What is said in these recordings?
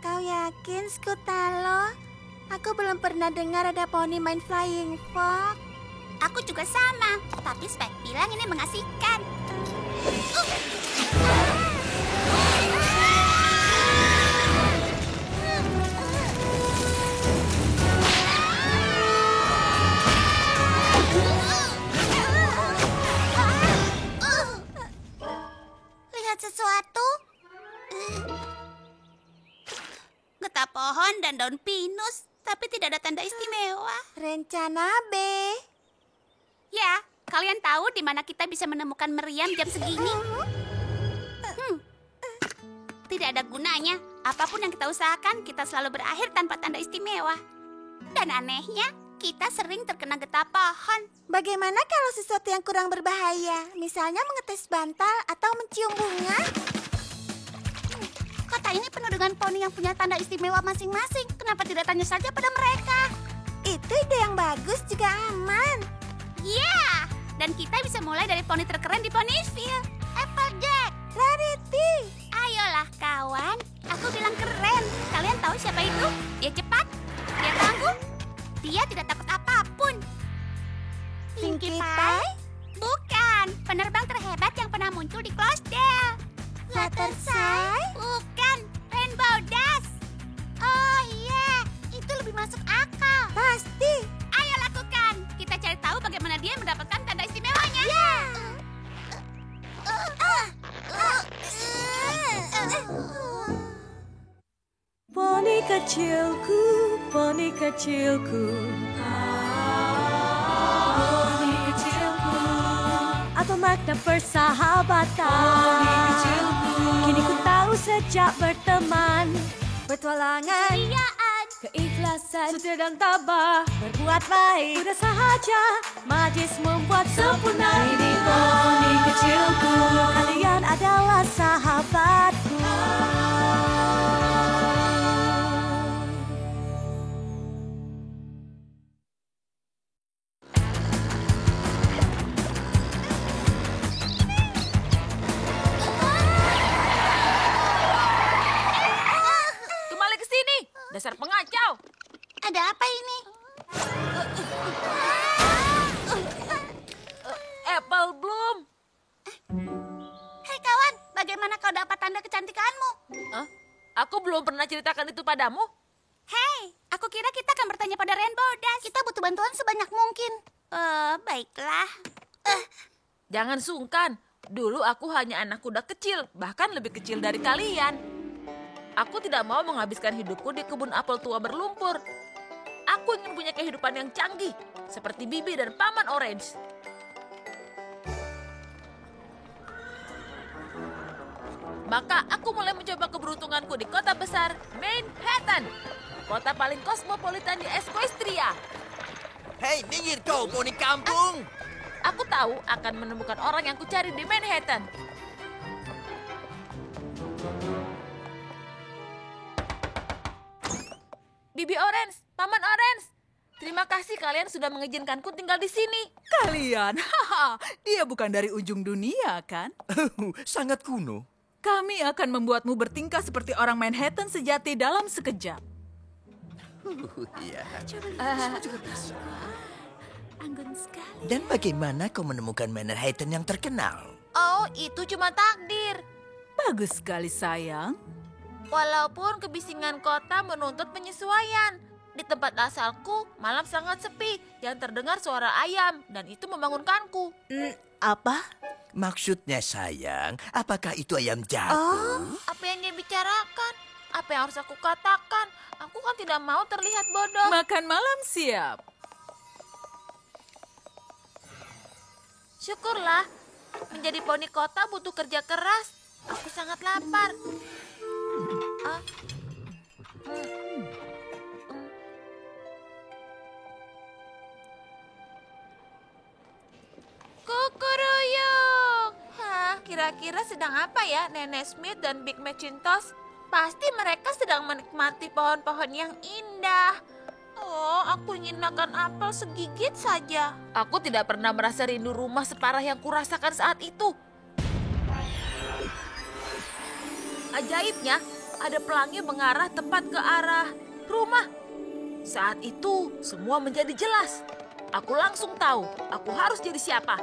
Kau yakin, Skutalo? Aku belum pernah dengar ada poni main flying fox. Aku juga sama, tapi Spike bilang ini mengasihkan. Lihat sesuatu? Getah pohon dan daun pinus, tapi tidak ada tanda istimewa. Rencana B. Ya, kalian tahu di mana kita bisa menemukan meriam jam segini? Tidak ada gunanya. Apapun yang kita usahakan, kita selalu berakhir tanpa tanda istimewa. Dan anehnya, kita sering terkena getah pohon. Bagaimana kalau sesuatu yang kurang berbahaya? Misalnya mengetes bantal atau mencium bunga? Kota ini penuh dengan poni yang punya tanda istimewa masing-masing. Kenapa tidak tanya saja pada mereka? Itu ide yang bagus juga aman. Ya, dan kita bisa mulai dari poni terkeren di Ponyville. Applejack. Rarity. Ayolah kawan, aku bilang keren. Kalian tahu siapa itu? Dia cepat, dia tangguh, dia tidak takut apapun. Pinkie Pie? Bukan, penerbang terhebat yang pernah muncul di Clydesdale. Fluttershy? Bukan, Rainbow Dash. Oh iya, itu lebih masuk akal. Pasti. Ayo lakukan. Kita cari tahu bagaimana dia mendapatkan tanda istimewanya. Ya. Poni kecilku, poni kecilku. Poni kecilku. Apa makna persahabatan? Poni kecilku. Kini ku tahu sejak berteman. Petualangan, Riaan. keikhlasan, setia dan tabah, berbuat baik. Sudah sahaja, majlis membuat sempurna. Ini poni kecilku. Kalian adalah sahabatku. Kembali ke sini, dasar pengacau. Ada apa ini? Apple Bloom. Hei kawan, bagaimana kau dapat tanda kecantikanmu? Hah? Aku belum pernah ceritakan itu padamu. Hei, aku kira kita akan bertanya pada Rainbow Dash. Kita butuh bantuan sebanyak mungkin. Baiklah. Jangan sungkan. Dulu aku hanya anak kuda kecil, bahkan lebih kecil dari kalian. Aku tidak mau menghabiskan hidupku di kebun apel tua berlumpur. Aku ingin punya kehidupan yang canggih, seperti Bibi dan Paman Orange. Maka aku mulai mencoba keberuntunganku di kota besar, Manhattan. Kota paling kosmopolitan di Equestria. Hei, minggir kau, poni kampung! Aku tahu akan menemukan orang yang kucari di Manhattan. Bibi Orange, Paman Orange. Terima kasih kalian sudah mengizinkanku tinggal di sini. Kalian, dia bukan dari ujung dunia, kan? Sangat kuno. Kami akan membuatmu bertingkah seperti orang Manhattan sejati dalam sekejap. Iya. Anggun sekali. Dan bagaimana kau menemukan Manhattan yang terkenal? Oh, itu cuma takdir. Bagus sekali, sayang. Walaupun kebisingan kota menuntut penyesuaian. Di tempat asalku, malam sangat sepi. Yang terdengar suara ayam, dan itu membangunkanku. Apa? Maksudnya sayang, apakah itu ayam jago? Apa yang dia bicarakan? Apa yang harus aku katakan? Aku kan tidak mau terlihat bodoh. Makan malam siap. Syukurlah, menjadi poni kota butuh kerja keras. Aku sangat lapar. Kukuruyuk. Kira-kira sedang apa ya Nenek Smith dan Big Macintosh? Pasti mereka sedang menikmati pohon-pohon yang indah. Oh, aku ingin makan apel segigit saja. Aku tidak pernah merasa rindu rumah separah yang kurasakan saat itu. Ajaibnya, ada pelangi mengarah tepat ke arah rumah. Saat itu semua menjadi jelas. Aku langsung tahu aku harus jadi siapa.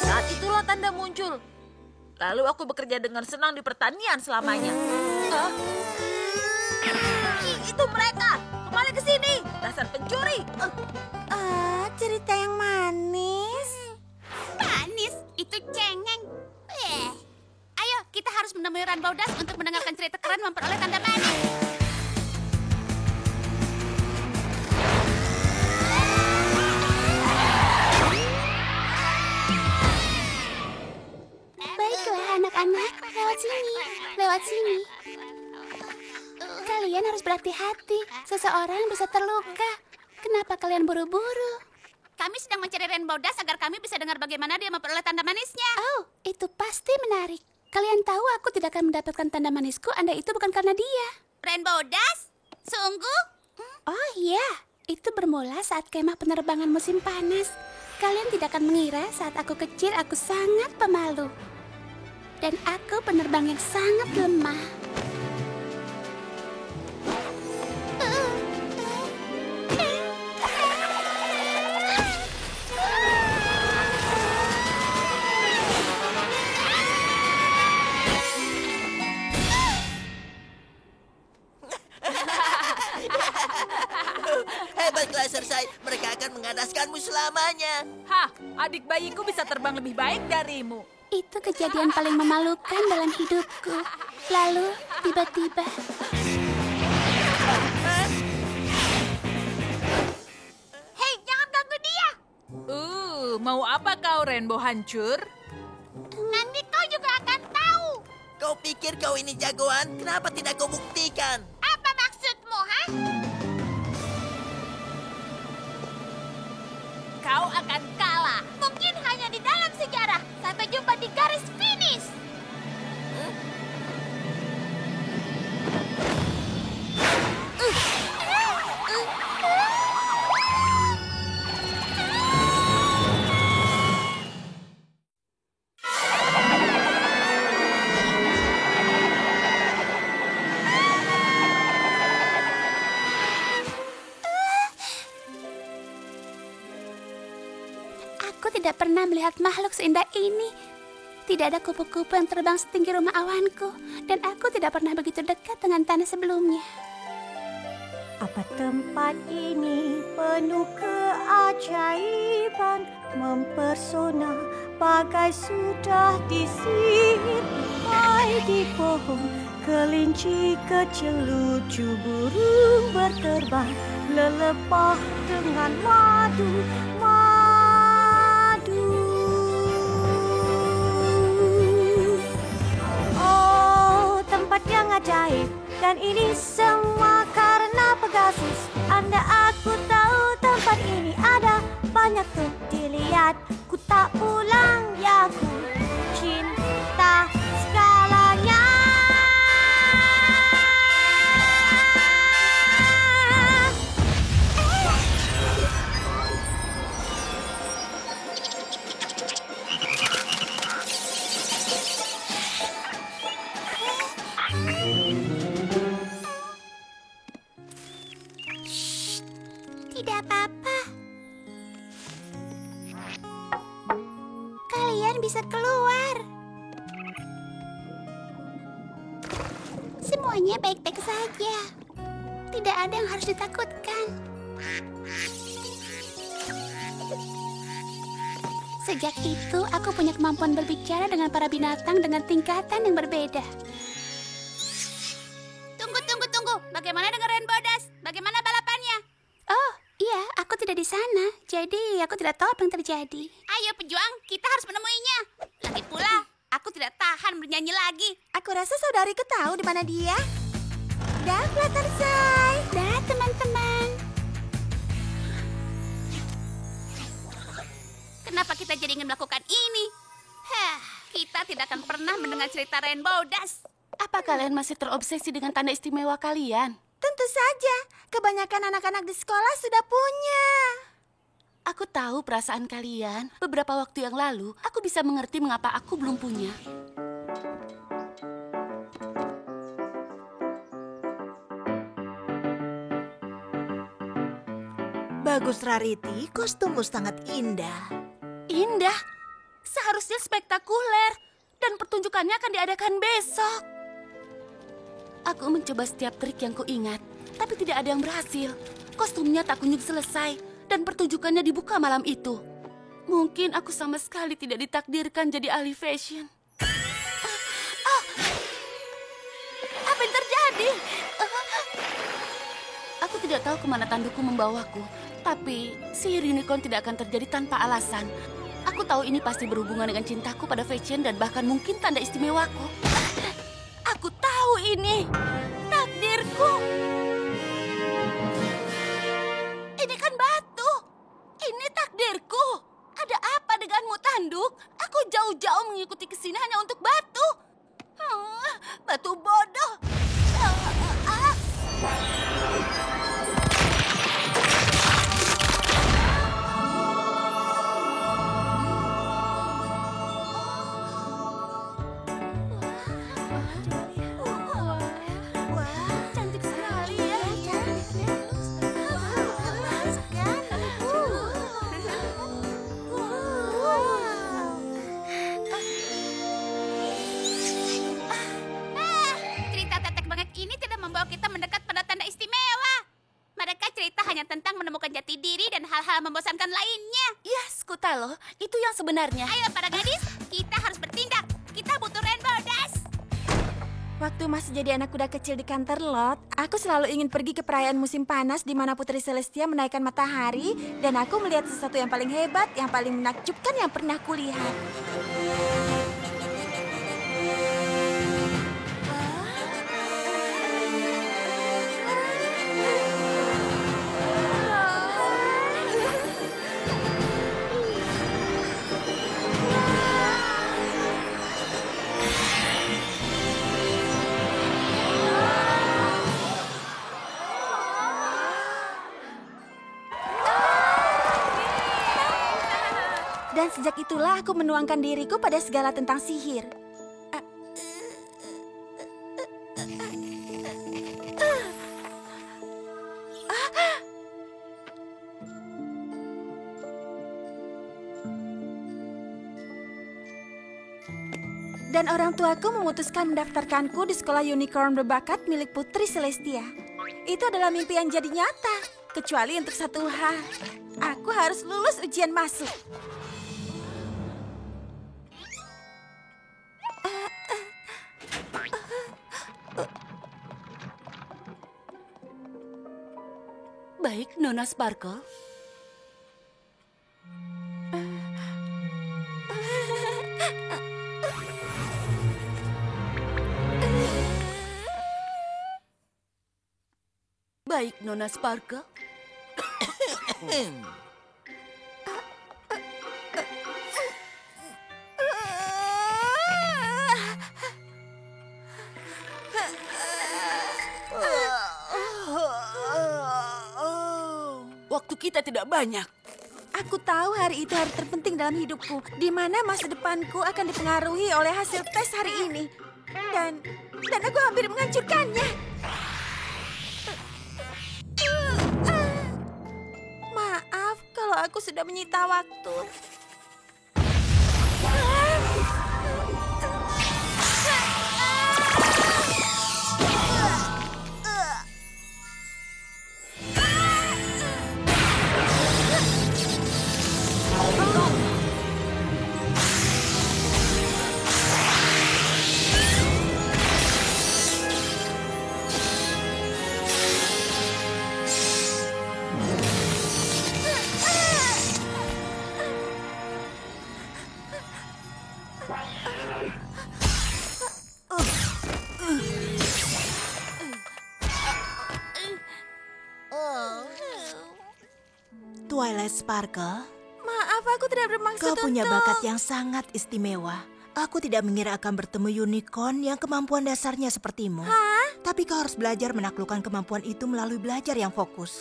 Saat itulah tanda muncul. Lalu aku bekerja dengan senang di pertanian selamanya. Itu mereka! Kembali ke sini, dasar pencuri! Cerita yang manis. Manis, itu cengeng. Ayo, kita harus menemui Rainbow Dash untuk mendengarkan cerita keren memperoleh tanda manis. Baiklah anak-anak, lewat sini, lewat sini. Kalian harus berhati-hati, seseorang bisa terluka. Kenapa kalian buru-buru? Kami sedang mencari Rainbow Dash agar kami bisa dengar bagaimana dia memperoleh tanda manisnya. Oh, itu pasti menarik. Kalian tahu aku tidak akan mendapatkan tanda manisku, Anda itu bukan karena dia. Rainbow Dash? Sungguh? Oh iya, itu bermula saat kemah penerbangan musim panas. Kalian tidak akan mengira saat aku kecil aku sangat pemalu. Dan aku penerbang yang sangat lemah. Hebatlah, Cersei. Mereka akan mengandaskanmu selamanya. Hah, adik bayiku bisa terbang lebih baik darimu. Itu kejadian paling memalukan dalam hidupku. Lalu, tiba-tiba... Hei, jangan ganggu dia. Mau apa kau, Rainbow Hancur? Nanti kau juga akan tahu. Kau pikir kau ini jagoan? Kenapa tidak kau buktikan? Apa maksudmu, ha? Kau akan kalah. Mungkin hanya di dalam sejarah. Sampai jumpa di garis finish. Aku tidak pernah melihat makhluk seindah ini. Tidak ada kupu-kupu yang terbang setinggi rumah awanku. Dan aku tidak pernah begitu dekat dengan tanah sebelumnya. Apa tempat ini penuh keajaiban, mempesona bagai sudah disihir. Hai di pohon kelinci kecil lucu, burung berterbang lelepah dengan madu. Oh, tempat yang ajaib. Dan ini semua karena Pegasus. Anda aku tahu tempat ini ada banyak tuh dilihat. Ku tak pulang ya, ku cinta segalanya. Tidak apa-apa. Kalian bisa keluar. Semuanya baik-baik saja. Tidak ada yang harus ditakutkan. Sejak itu, aku punya kemampuan berbicara dengan para binatang dengan tingkatan yang berbeda. Tunggu. Bagaimana dengan Rainbow Dash? Bagaimana balapannya? Oh, iya, aku tidak di sana. Jadi, aku tidak tahu apa yang terjadi. Ayo pejuang, kita harus menemuinya. Lagi pula, aku tidak tahan bernyanyi lagi. Aku rasa saudariku tahu di mana dia. Dah, Fluttershy. Dah, teman-teman. Kenapa kita jadi ingin melakukan ini? Kita tidak akan pernah mendengar cerita Rainbow Dash. Apa kalian masih terobsesi dengan tanda istimewa kalian? Tentu saja, kebanyakan anak-anak di sekolah sudah punya. Aku tahu perasaan kalian. Beberapa waktu yang lalu, aku bisa mengerti mengapa aku belum punya. Bagus, Rarity. Kostummu sangat indah. Indah, seharusnya spektakuler. Dan pertunjukannya akan diadakan besok. Aku mencoba setiap trik yang kuingat, tapi tidak ada yang berhasil. Kostumnya tak kunjung selesai, dan pertunjukannya dibuka malam itu. Mungkin aku sama sekali tidak ditakdirkan jadi ahli fashion. Apa yang terjadi? Aku tidak tahu kemana tandukku membawaku. Tapi sihir unicorn tidak akan terjadi tanpa alasan. Aku tahu ini pasti berhubungan dengan cintaku pada fashion dan bahkan mungkin tanda istimewaku. Aku tahu ini. Takdirku. Ini kan batu. Ini takdirku. Ada apa denganmu, tanduk? Aku jauh-jauh mengikuti ke sini hanya untuk batu. Batu bodoh. Cerita tetek bengek ini tidak membawa kita mendekat pada tanda istimewa. Mereka cerita hanya tentang menemukan jati diri dan hal-hal membosankan lainnya. Ya, Skutalo, itu yang sebenarnya. Ayo para gadis, kita harus bertindak. Kita butuh Rainbow Dash. Waktu masih jadi anak kuda kecil di Canterlot, aku selalu ingin pergi ke perayaan musim panas di mana Putri Celestia menaikkan matahari dan aku melihat sesuatu yang paling hebat, yang paling menakjubkan yang pernah kulihat. Dan sejak itulah aku menuangkan diriku pada segala tentang sihir. Dan orang tuaku memutuskan mendaftarkanku di sekolah unicorn berbakat milik Putri Celestia. Itu adalah mimpi yang jadi nyata, kecuali untuk satu hal. Aku harus lulus ujian masuk. Baik, Nona Sparkle. Baik, Nona Sparkle. Waktu kita tidak banyak. Aku tahu hari itu hari terpenting dalam hidupku, di mana masa depanku akan dipengaruhi oleh hasil tes hari ini. Dan aku hampir menghancurkannya. Maaf kalau aku sudah menyita waktu. Twilight Sparkle, Maaf, aku tidak bermaksud kau punya untuk... bakat yang sangat istimewa. Aku tidak mengira akan bertemu unicorn yang kemampuan dasarnya sepertimu. Hah? Tapi kau harus belajar menaklukkan kemampuan itu melalui belajar yang fokus.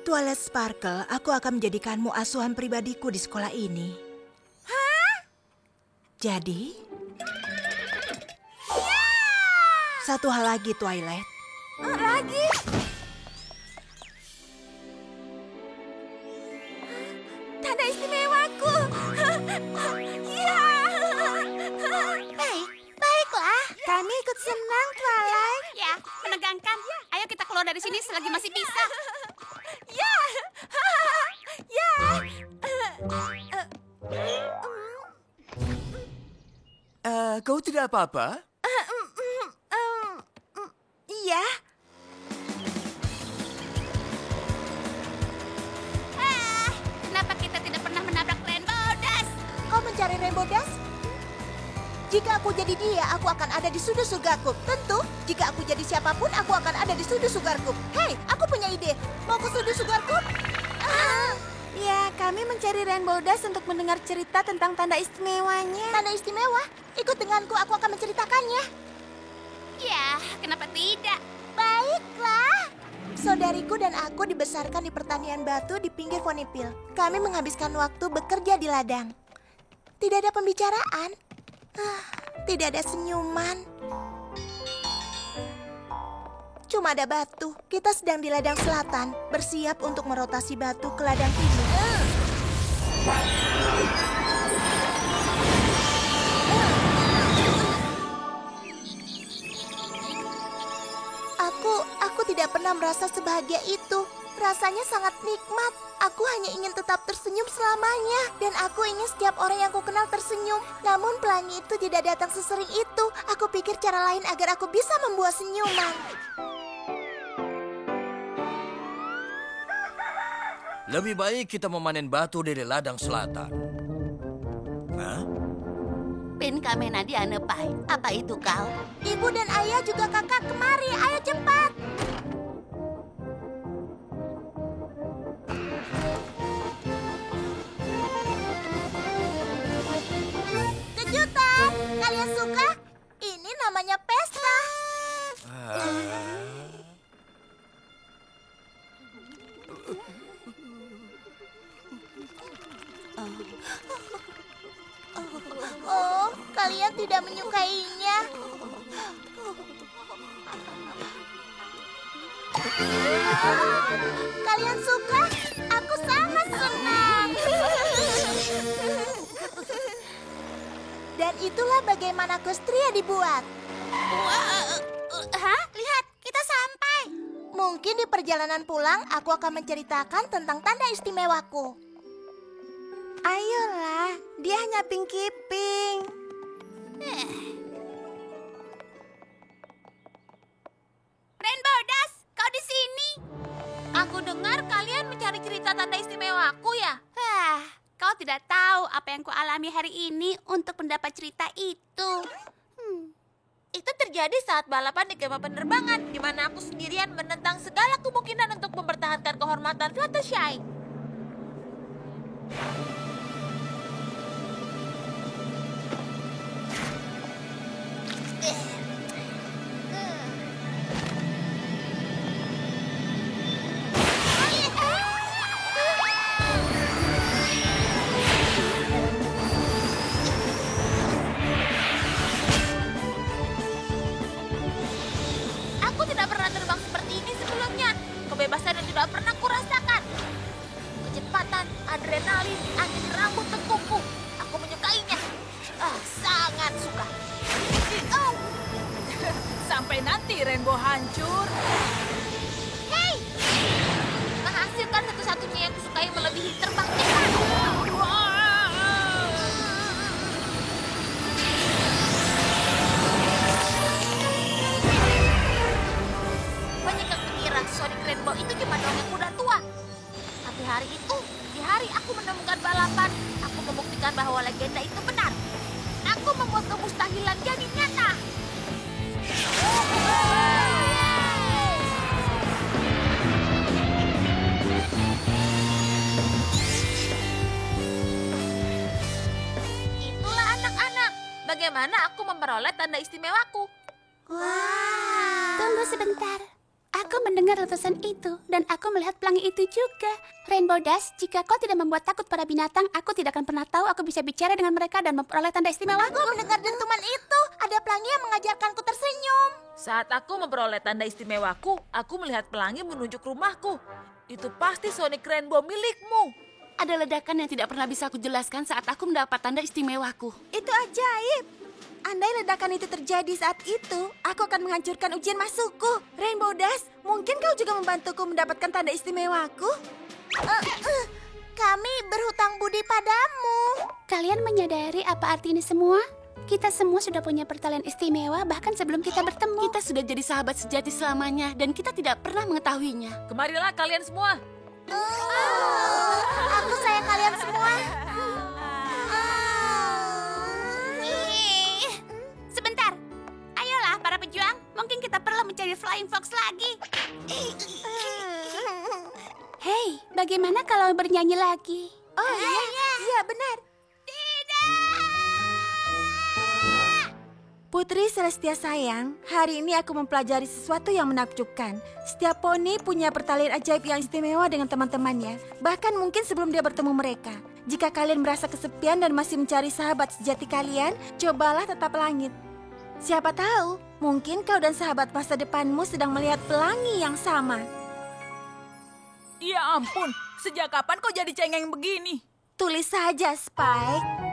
Twilight Sparkle, aku akan menjadikanmu asuhan pribadiku di sekolah ini. Hah? Jadi? Satu hal lagi, Twilight. Lagi? Tanda istimewaku. Ya. Baiklah. Kami ikut senang, Twilight. Ya, menegangkan. Ayo kita keluar dari sini selagi masih bisa. Ya. Ya. Kau tidak apa-apa? Iya. Kenapa kita tidak pernah menabrak Rainbow Dash? Kau mencari Rainbow Dash? Jika aku jadi dia, aku akan ada di sudut surgaku. Tentu, jika aku jadi siapapun, aku akan ada di sudut surgaku. Hei, aku punya ide. Mau ke sudut surgaku? Ya, kami mencari Rainbow Dash untuk mendengar cerita tentang tanda istimewanya. Tanda istimewa? Ikut denganku, aku akan menceritakannya. Ya, kenapa tidak? Baiklah. Saudariku dan aku dibesarkan di pertanian batu di pinggir Ponyville. Kami menghabiskan waktu bekerja di ladang. Tidak ada pembicaraan. Tidak ada senyuman. Cuma ada batu. Kita sedang di ladang selatan, bersiap untuk merotasi batu ke ladang timur. Aku tidak pernah merasa sebahagia itu. Rasanya sangat nikmat. Aku hanya ingin tetap tersenyum selamanya. Dan aku ingin setiap orang yang aku kenal tersenyum. Namun pelangi itu tidak datang sesering itu. Aku pikir cara lain agar aku bisa membuat senyuman. Lebih baik kita memanen batu dari ladang selatan. Hah? Pin kamena dianepai. Apa itu kau? Ibu dan ayah juga kakak kemari. Ayo cepat. Kejutan. Kalian suka? Ini namanya pesta. Oh, kalian tidak menyukainya. Kalian suka? Aku sangat senang. Dan itulah bagaimana Kustria dibuat. Hah? Lihat, kita sampai. Mungkin di perjalanan pulang aku akan menceritakan tentang tanda istimewaku. Ayolah, dia hanya Pinky-Pink. Rainbow Dash, kau di sini. Aku dengar kalian mencari cerita tanda istimewaku ya? Kau tidak tahu apa yang kualami hari ini untuk mendapat cerita itu. Itu terjadi saat balapan di kemah penerbangan, di mana aku sendirian menentang segala kemungkinan untuk mempertahankan kehormatan Fluttershy. Aku tidak pernah terbang seperti ini sebelumnya. Kebebasan yang tidak pernah kurasakan. Kecepatan, adrenalin, angin di rambut tengkukku. Aku menyukainya. Sangat suka. Sampai nanti Rainbow hancur. Hei! Menghasilkan satu-satunya yang kusukai melebihi terbang cepat. Banyak yang mengira Sonic Rainbow itu cuma dongeng kuda tua. Tapi hari itu, di hari aku menemukan balapan, aku membuktikan bahwa legenda itu benar. Aku membuat kemustahilan jadi nyata. Itulah anak-anak. Bagaimana aku memperoleh tanda istimewaku? Tunggu sebentar. Aku mendengar letusan itu, dan aku melihat pelangi itu juga. Rainbow Dash, jika kau tidak membuat takut para binatang, aku tidak akan pernah tahu aku bisa bicara dengan mereka dan memperoleh tanda istimewa. Aku mendengar dentuman itu. Ada pelangi yang mengajarkanku tersenyum. Saat aku memperoleh tanda istimewaku, aku melihat pelangi menunjuk rumahku. Itu pasti Sonic Rainbow milikmu. Ada ledakan yang tidak pernah bisa aku jelaskan saat aku mendapat tanda istimewaku. Itu ajaib. Andai ledakan itu terjadi saat itu, aku akan menghancurkan ujian masukku. Rainbow Dash, mungkin kau juga membantuku mendapatkan tanda istimewaku? Kami berhutang budi padamu. Kalian menyadari apa arti ini semua? Kita semua sudah punya pertalian istimewa bahkan sebelum kita bertemu. Kita sudah jadi sahabat sejati selamanya dan kita tidak pernah mengetahuinya. Kemarilah kalian semua. Aku sayang kalian semua. Sebentar. Ayolah para pejuang, mungkin kita perlu mencari Flying Fox lagi. Hei, bagaimana kalau bernyanyi lagi? Oh iya benar. Putri Celestia sayang, hari ini aku mempelajari sesuatu yang menakjubkan. Setiap poni punya pertalian ajaib yang istimewa dengan teman-temannya, bahkan mungkin sebelum dia bertemu mereka. Jika kalian merasa kesepian dan masih mencari sahabat sejati kalian, cobalah tetap langit. Siapa tahu, mungkin kau dan sahabat masa depanmu sedang melihat pelangi yang sama. Ya ampun, sejak kapan kau jadi cengeng begini? Tulis saja, Spike.